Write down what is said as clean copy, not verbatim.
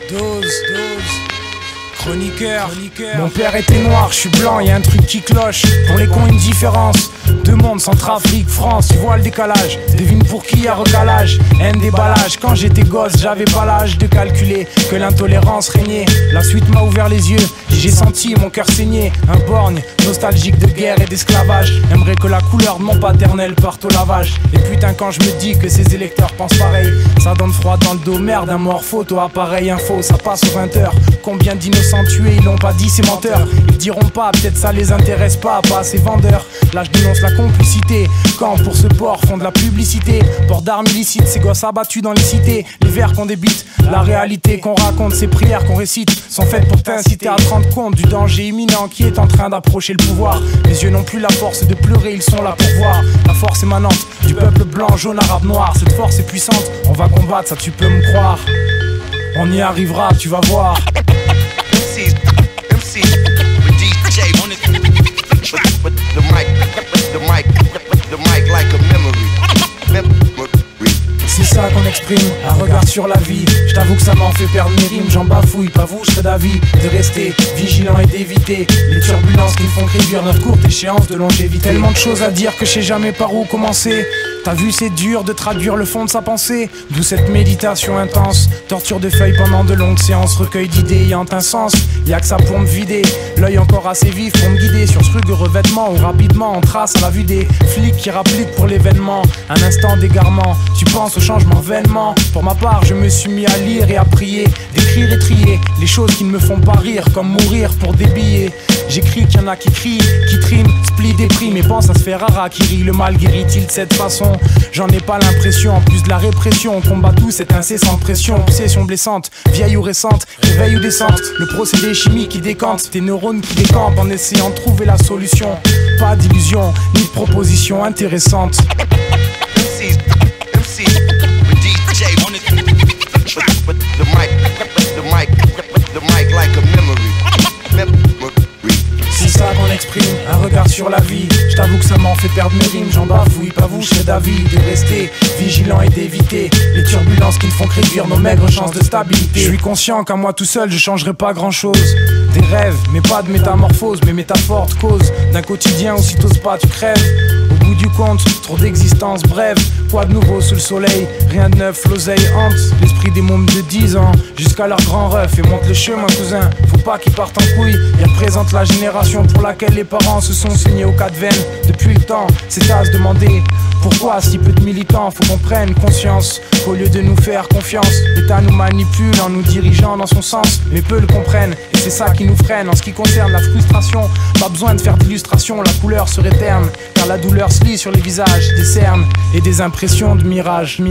dose. Chroniqueur. Mon père était noir, je suis blanc, y'a un truc qui cloche. Pour les cons une différence. Deux mondes, Centrafrique, France, tu vois le décalage. Devine pour qui y'a recalage, un déballage. Quand j'étais gosse, j'avais pas l'âge de calculer que l'intolérance régnait. La suite m'a ouvert les yeux, j'ai senti mon cœur saigner. Un borgne, nostalgique de guerre et d'esclavage. Aimerait que la couleur de mon paternel parte au lavage. Et putain quand je me dis que ces électeurs pensent pareil, ça donne froid dans le dos, merde, un mort photo, appareil, info, ça passe aux 20h. Combien d'innocents tués, ils l'ont pas dit, c'est menteur. Ils diront pas, peut-être ça les intéresse pas ces vendeurs. Là je dénonce la complicité, quand pour ce port font de la publicité. Port d'armes illicites, ces gosses abattus dans les cités. Les vers qu'on débite, la réalité qu'on raconte, ces prières qu'on récite sont faites pour t'inciter à te rendre compte du danger imminent qui est en train d'approcher le pouvoir. Les yeux n'ont plus la force de pleurer, ils sont là pour voir. La force émanante du peuple blanc, jaune, arabe, noir. Cette force est puissante, on va combattre, ça tu peux me croire. On y arrivera, tu vas voir. C'est ça qu'on exprime, un regard sur la vie. Je t'avoue que ça m'en fait perdre mes rimes. J'en bafouille, pas vous, je serais d'avis de rester vigilant et d'éviter les turbulences qui me font réduire notre courte échéance de longévité. Tellement de choses à dire que je sais jamais par où commencer. T'as vu, c'est dur de traduire le fond de sa pensée. D'où cette méditation intense, torture de feuilles pendant de longues séances, recueil d'idées ayant un sens. Y'a que ça pour me vider, l'œil encore assez vif pour me guider sur ce rugueux revêtement où rapidement on trace à la vue des flics qui rappliquent pour l'événement. Un instant d'égarement, tu penses au changement vainement. Pour ma part, je me suis mis à lire et à prier, d'écrire et trier les choses qui ne me font pas rire, comme mourir pour des billets. J'écris qu'il y en a qui crient, qui triment, split, dépriment et pensent à se faire rara qui rit. Le mal guérit-il de cette façon? J'en ai pas l'impression, en plus de la répression, on combat tout cette incessante pression, obsession blessante, vieille ou récente, réveil ou descente, le procédé chimique qui décante, tes neurones qui décampent en essayant de trouver la solution. Pas d'illusion, ni de proposition intéressante. C'est ça qu'on exprime, un regard sur la vie. Je t'avoue que ça m'en fait perdre mes rimes. J'en bafouille, pas vous, je serais d'avis de rester vigilant et d'éviter les turbulences qui ne font que réduire nos maigres chances de stabilité. Je suis conscient qu'à moi tout seul je changerai pas grand chose. Des rêves, mais pas de métamorphose, mais métaphore de cause d'un quotidien où si t'oses pas tu crèves. Au bout du compte, trop d'existence brève. Quoi de nouveau sous le soleil, rien de neuf, l'oseille hante l'esprit des mômes de 10 ans jusqu'à leur grand ref et monte le chemin cousin. Faut pas qu'ils partent en couille, ils représentent la génération pour laquelle les parents se sont signés aux quatre veines. Depuis le temps, c'est à se demander pourquoi si peu de militants. Faut qu'on prenne conscience qu'au lieu de nous faire confiance, l'État nous manipule en nous dirigeant dans son sens. Mais peu le comprennent et c'est ça qui nous freine. En ce qui concerne la frustration, pas besoin de faire d'illustration, la couleur serait terne, car la douleur se lit sur les visages, des cernes et des impressions de mirage.